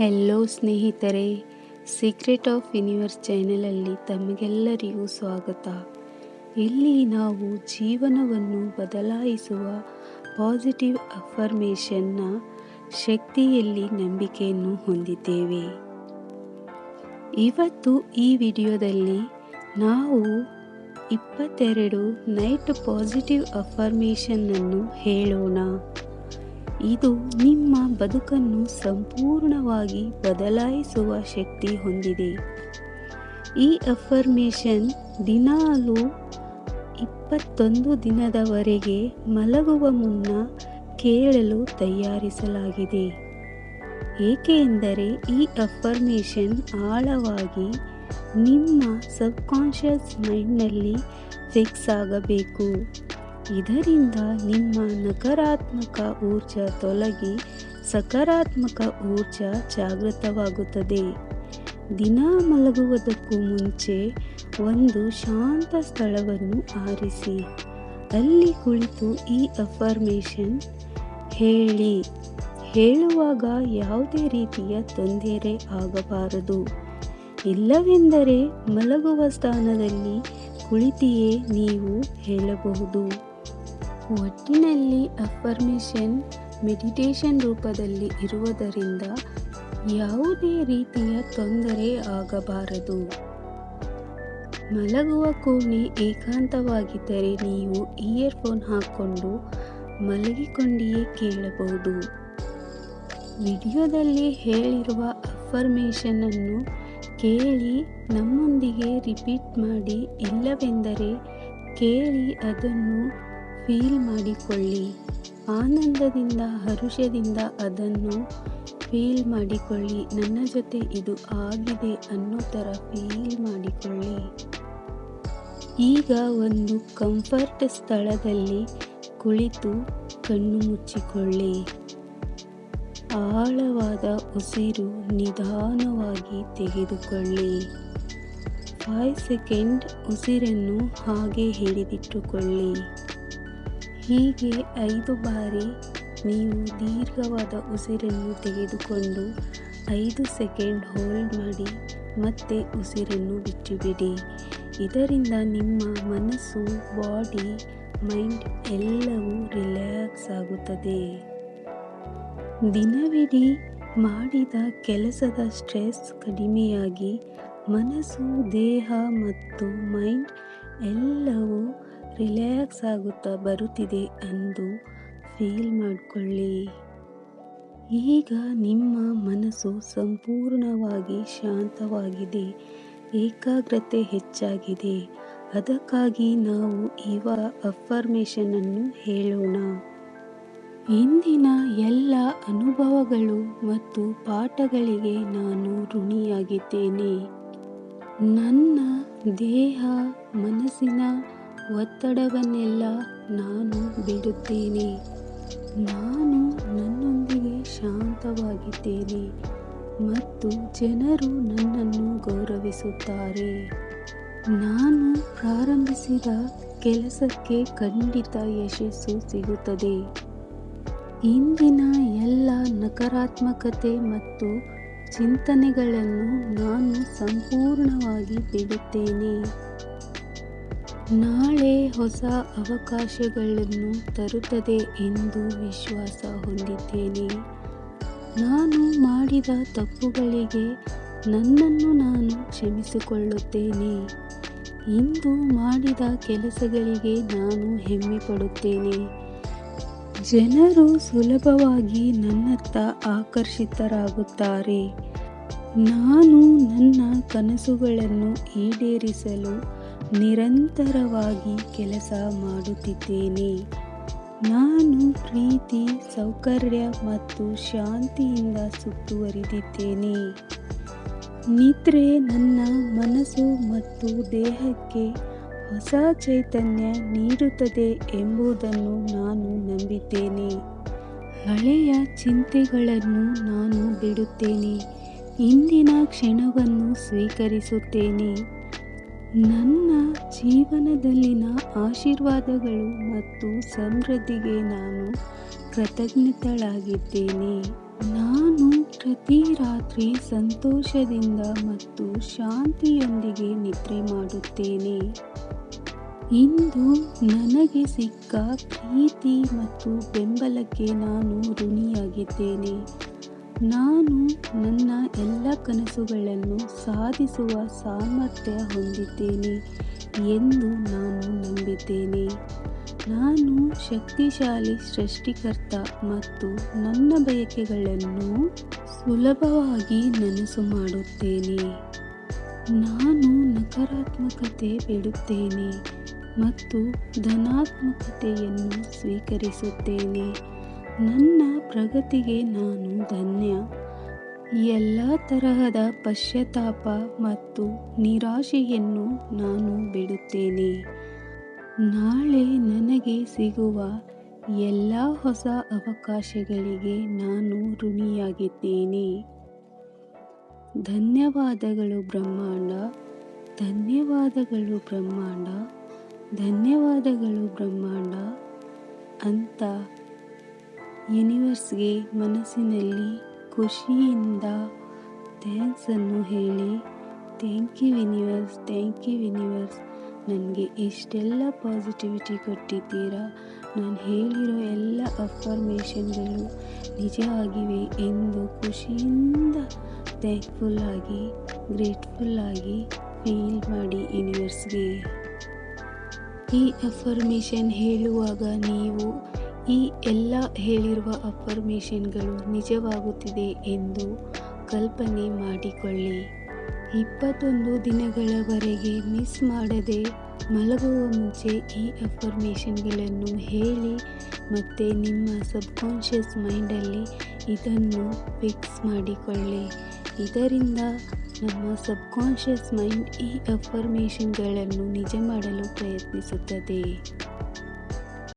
Hello ಸ್ನೇಹಿತರೆ, secret of universe ಚಾನೆಲಲ್ಲಿ ತಮಗೆಲ್ಲರಿಗೂ ಸ್ವಾಗತ. ಇಲ್ಲಿ ನಾವು ಜೀವನವನ್ನು ಬದಲಾಯಿಸುವ ಪಾಸಿಟಿವ್ ಅಫರ್ಮೇಷನ್ನ ಶಕ್ತಿಯಲ್ಲಿ ನಂಬಿಕೆಯನ್ನು ಹೊಂದಿದ್ದೇವೆ. ಇವತ್ತು ಈ ವಿಡಿಯೋದಲ್ಲಿ ನಾವು 22 ನೈಟ್ ಪಾಸಿಟಿವ್ ಅಫರ್ಮೇಷನ್ನನ್ನು ಹೇಳೋಣ. ಇದು ನಿಮ್ಮ ಬದುಕನ್ನು ಸಂಪೂರ್ಣವಾಗಿ ಬದಲಾಯಿಸುವ ಶಕ್ತಿ ಹೊಂದಿದೆ. ಈ ಅಫರ್ಮೇಷನ್ ದಿನಾಲೂ 21 ದಿನದವರೆಗೆ ಮಲಗುವ ಮುನ್ನ ಕೇಳಲು ತಯಾರಿಸಲಾಗಿದೆ. ಏಕೆಂದರೆ ಈ ಅಫರ್ಮೇಷನ್ ಆಳವಾಗಿ ನಿಮ್ಮ ಸಬ್ಕಾನ್ಷಿಯಸ್ ಮೈಂಡ್ನಲ್ಲಿ ಫಿಕ್ಸ್ ಆಗಬೇಕು. ಇದರಿಂದ ನಿಮ್ಮ ನಕಾರಾತ್ಮಕ ಊರ್ಜಾ ತೊಲಗಿ ಸಕಾರಾತ್ಮಕ ಊರ್ಜಾ ಜಾಗೃತವಾಗುತ್ತದೆ. ದಿನ ಮಲಗುವುದಕ್ಕೂ ಮುಂಚೆ ಒಂದು ಶಾಂತ ಸ್ಥಳವನ್ನು ಆರಿಸಿ ಅಲ್ಲಿ ಕುಳಿತು ಈ ಅಫರ್ಮೇಷನ್ ಹೇಳುವಾಗ ಯಾವುದೇ ರೀತಿಯ ತೊಂದರೆ ಆಗಬಾರದು. ಇಲ್ಲವೆಂದರೆ ಮಲಗುವ ಸ್ಥಾನದಲ್ಲಿ ಕುಳಿತಿಯೇ ನೀವು ಹೇಳಬಹುದು. ಒಟ್ಟಿನಲ್ಲಿ ಅಫರ್ಮೇಷನ್ ಮೆಡಿಟೇಷನ್ ರೂಪದಲ್ಲಿ ಇರುವುದರಿಂದ ಯಾವುದೇ ರೀತಿಯ ತೊಂದರೆ ಆಗಬಾರದು. ಮಲಗುವ ಕೋಣೆ ಏಕಾಂತವಾಗಿದ್ದರೆ ನೀವು ಇಯರ್ಫೋನ್ ಹಾಕ್ಕೊಂಡು ಮಲಗಿಕೊಂಡಿಯೇ ಕೇಳಬಹುದು. ವಿಡಿಯೋದಲ್ಲಿ ಹೇಳಿರುವ ಅಫರ್ಮೇಷನನ್ನು ಕೇಳಿ ನಮ್ಮೊಂದಿಗೆ ರಿಪೀಟ್ ಮಾಡಿ, ಇಲ್ಲವೆಂದರೆ ಕೇಳಿ ಅದನ್ನು ಫೀಲ್ ಮಾಡಿಕೊಳ್ಳಿ. ಆನಂದದಿಂದ ಹರುಷದಿಂದ ಅದನ್ನು ಫೀಲ್ ಮಾಡಿಕೊಳ್ಳಿ. ನನ್ನ ಜೊತೆ ಇದು ಆಗಿದೆ ಅನ್ನೋ ಥರ ಫೀಲ್ ಮಾಡಿಕೊಳ್ಳಿ. ಈಗ ಒಂದು ಕಂಫರ್ಟ್ ಸ್ಥಳದಲ್ಲಿ ಕುಳಿತು ಕಣ್ಣು ಮುಚ್ಚಿಕೊಳ್ಳಿ. ಆಳವಾದ ಉಸಿರು ನಿಧಾನವಾಗಿ ತೆಗೆದುಕೊಳ್ಳಿ. 5 ಸೆಕೆಂಡ್ ಉಸಿರನ್ನು ಹಾಗೆ ಹಿಡಿದಿಟ್ಟುಕೊಳ್ಳಿ. ಹೀಗೆ 5 ಬಾರಿ ನೀವು ದೀರ್ಘವಾದ ಉಸಿರನ್ನು ತೆಗೆದುಕೊಂಡು 5 ಸೆಕೆಂಡ್ ಹೋಲ್ಡ್ ಮಾಡಿ ಮತ್ತೆ ಉಸಿರನ್ನು ಬಿಟ್ಟುಬಿಡಿ. ಇದರಿಂದ ನಿಮ್ಮ ಮನಸ್ಸು, ಬಾಡಿ, ಮೈಂಡ್ ಎಲ್ಲವೂ ರಿಲ್ಯಾಕ್ಸ್ ಆಗುತ್ತದೆ. ದಿನವಿಡೀ ಮಾಡಿದ ಕೆಲಸದ ಸ್ಟ್ರೆಸ್ ಕಡಿಮೆಯಾಗಿ ಮನಸ್ಸು, ದೇಹ ಮತ್ತು ಮೈಂಡ್ ಎಲ್ಲವೂ ರಿಲ್ಯಾಕ್ಸ್ ಆಗುತ್ತಾ ಬರುತ್ತಿದೆ ಎಂದು ಫೀಲ್ ಮಾಡಿಕೊಳ್ಳಿ. ಈಗ ನಿಮ್ಮ ಮನಸ್ಸು ಸಂಪೂರ್ಣವಾಗಿ ಶಾಂತವಾಗಿದೆ, ಏಕಾಗ್ರತೆ ಹೆಚ್ಚಾಗಿದೆ. ಅದಕ್ಕಾಗಿ ನಾವು ಇವಾಗ ಅಫರ್ಮೇಷನನ್ನು ಹೇಳೋಣ. ಇಂದಿನ ಎಲ್ಲ ಅನುಭವಗಳು ಮತ್ತು ಪಾಠಗಳಿಗೆ ನಾನು ಋಣಿಯಾಗಿದ್ದೇನೆ. ನನ್ನ ದೇಹ ಮನಸ್ಸಿನ ಒತ್ತಡವನ್ನೆಲ್ಲ ನಾನು ಬಿಡುತ್ತೇನೆ. ನಾನು ನನ್ನೊಂದಿಗೆ ಶಾಂತವಾಗಿದ್ದೇನೆ ಮತ್ತು ಜನರು ನನ್ನನ್ನು ಗೌರವಿಸುತ್ತಾರೆ. ನಾನು ಪ್ರಾರಂಭಿಸಿದ ಕೆಲಸಕ್ಕೆ ಖಂಡಿತ ಯಶಸ್ಸು ಸಿಗುತ್ತದೆ. ಇಂದಿನ ಎಲ್ಲ ನಕಾರಾತ್ಮಕತೆ ಮತ್ತು ಚಿಂತನೆಗಳನ್ನು ನಾನು ಸಂಪೂರ್ಣವಾಗಿ ಬಿಡುತ್ತೇನೆ. ನಾಳೆ ಹೊಸ ಅವಕಾಶಗಳನ್ನು ತರುತ್ತದೆ ಎಂದು ವಿಶ್ವಾಸ ಹೊಂದಿದ್ದೇನೆ. ನಾನು ಮಾಡಿದ ತಪ್ಪುಗಳಿಗೆ ನನ್ನನ್ನು ನಾನು ಕ್ಷಮಿಸಿಕೊಳ್ಳುತ್ತೇನೆ. ಇಂದು ಮಾಡಿದ ಕೆಲಸಗಳಿಗೆ ನಾನು ಹೆಮ್ಮೆ ಪಡುತ್ತೇನೆ. ಜನರು ಸುಲಭವಾಗಿ ನನ್ನತ್ತ ಆಕರ್ಷಿತರಾಗುತ್ತಾರೆ. ನಾನು ನನ್ನ ಕನಸುಗಳನ್ನು ಈಡೇರಿಸಲು ನಿರಂತರವಾಗಿ ಕೆಲಸ ಮಾಡುತ್ತಿದ್ದೇನೆ. ನಾನು ಪ್ರೀತಿ, ಸೌಕರ್ಯ ಮತ್ತು ಶಾಂತಿಯಿಂದ ಸುತ್ತುವರಿದಿದ್ದೇನೆ. ನಿದ್ರೆ ನನ್ನ ಮನಸ್ಸು ಮತ್ತು ದೇಹಕ್ಕೆ ಹೊಸ ಚೈತನ್ಯ ನೀಡುತ್ತದೆ ಎಂಬುದನ್ನು ನಾನು ನಂಬಿದ್ದೇನೆ. ಹಳೆಯ ಚಿಂತೆಗಳನ್ನು ನಾನು ಬಿಡುತ್ತೇನೆ. ಇಂದಿನ ಕ್ಷಣವನ್ನು ಸ್ವೀಕರಿಸುತ್ತೇನೆ. ನನ್ನ ಜೀವನದಲ್ಲಿನ ಆಶೀರ್ವಾದಗಳು ಮತ್ತು ಸಮೃದ್ಧಿಗೆ ನಾನು ಕೃತಜ್ಞಳಾಗಿದ್ದೇನೆ. ನಾನು ಪ್ರತಿ ರಾತ್ರಿ ಸಂತೋಷದಿಂದ ಮತ್ತು ಶಾಂತಿಯೊಂದಿಗೆ ನಿದ್ರೆ ಮಾಡುತ್ತೇನೆ. ಇಂದು ನನಗೆ ಸಿಕ್ಕ ಪ್ರೀತಿ ಮತ್ತು ಬೆಂಬಲಕ್ಕೆ ನಾನು ಋಣಿಯಾಗಿದ್ದೇನೆ. ನಾನು ನನ್ನ ಎಲ್ಲ ಕನಸುಗಳನ್ನು ಸಾಧಿಸುವ ಸಾಮರ್ಥ್ಯ ಹೊಂದಿದ್ದೇನೆ ಎಂದು ನಾನು ನಂಬಿದ್ದೇನೆ. ನಾನು ಶಕ್ತಿಶಾಲಿ ಸೃಷ್ಟಿಕರ್ತ ಮತ್ತು ನನ್ನ ಬಯಕೆಗಳನ್ನು ಸುಲಭವಾಗಿ ನನಸು ಮಾಡುತ್ತೇನೆ. ನಾನು ನಕಾರಾತ್ಮಕತೆ ಬಿಡುತ್ತೇನೆ ಮತ್ತು ಧನಾತ್ಮಕತೆಯನ್ನು ಸ್ವೀಕರಿಸುತ್ತೇನೆ. ನನ್ನ ಪ್ರಗತಿಗೆ ನಾನು ಧನ್ಯ. ಎಲ್ಲ ತರಹದ ಪಶ್ಚಾತ್ತಾಪ ಮತ್ತು ನಿರಾಶೆಯನ್ನು ನಾನು ಬಿಡುತ್ತೇನೆ. ನಾಳೆ ನನಗೆ ಸಿಗುವ ಎಲ್ಲ ಹೊಸ ಅವಕಾಶಗಳಿಗೆ ನಾನು ಋಣಿಯಾಗಿದ್ದೇನೆ. ಧನ್ಯವಾದಗಳು ಬ್ರಹ್ಮಾಂಡ, ಧನ್ಯವಾದಗಳು ಬ್ರಹ್ಮಾಂಡ, ಧನ್ಯವಾದಗಳು ಬ್ರಹ್ಮಾಂಡ ಅಂತ ಯೂನಿವರ್ಸ್ಗೆ ಮನಸ್ಸಿನಲ್ಲಿ ಖುಷಿಯಿಂದ ಥ್ಯಾಂಕ್ಸನ್ನು ಹೇಳಿ, thank you universe, thank you universe, ನನಗೆ ಇಷ್ಟೆಲ್ಲ ಪಾಸಿಟಿವಿಟಿ ಕೊಟ್ಟಿದ್ದೀರಾ. ನಾನು ಹೇಳಿರೋ ಎಲ್ಲ ಅಫರ್ಮೇಷನ್ಗಳು ನಿಜ ಆಗಿವೆ ಎಂದು ಖುಷಿಯಿಂದ ಥ್ಯಾಂಕ್ಫುಲ್ಲಾಗಿ ಗ್ರೇಟ್ಫುಲ್ಲಾಗಿ ಫೀಲ್ ಮಾಡಿ ಯೂನಿವರ್ಸ್ಗೆ. ಈ ಅಫರ್ಮೇಷನ್ ಹೇಳುವಾಗ ನೀವು ಈ ಎಲ್ಲ ಹೇಳಿರುವ ಅಫರ್ಮೇಷನ್ಗಳು ನಿಜವಾಗುತ್ತಿದೆ ಎಂದು ಕಲ್ಪನೆ ಮಾಡಿಕೊಳ್ಳಿ. 21 ದಿನಗಳವರೆಗೆ ಮಿಸ್ ಮಾಡದೆ ಮಲಗುವ ಮುಂಚೆ ಈ ಅಫರ್ಮೇಷನ್ಗಳನ್ನು ಹೇಳಿ ಮತ್ತು ನಿಮ್ಮ ಸಬ್ಕಾನ್ಷಿಯಸ್ ಮೈಂಡಲ್ಲಿ ಇದನ್ನು ಫಿಕ್ಸ್ ಮಾಡಿಕೊಳ್ಳಿ. ಇದರಿಂದ ನಮ್ಮ ಸಬ್ಕಾನ್ಷಿಯಸ್ ಮೈಂಡ್ ಈ ಅಫರ್ಮೇಷನ್ಗಳನ್ನು ನಿಜ ಮಾಡಲು ಪ್ರಯತ್ನಿಸುತ್ತದೆ.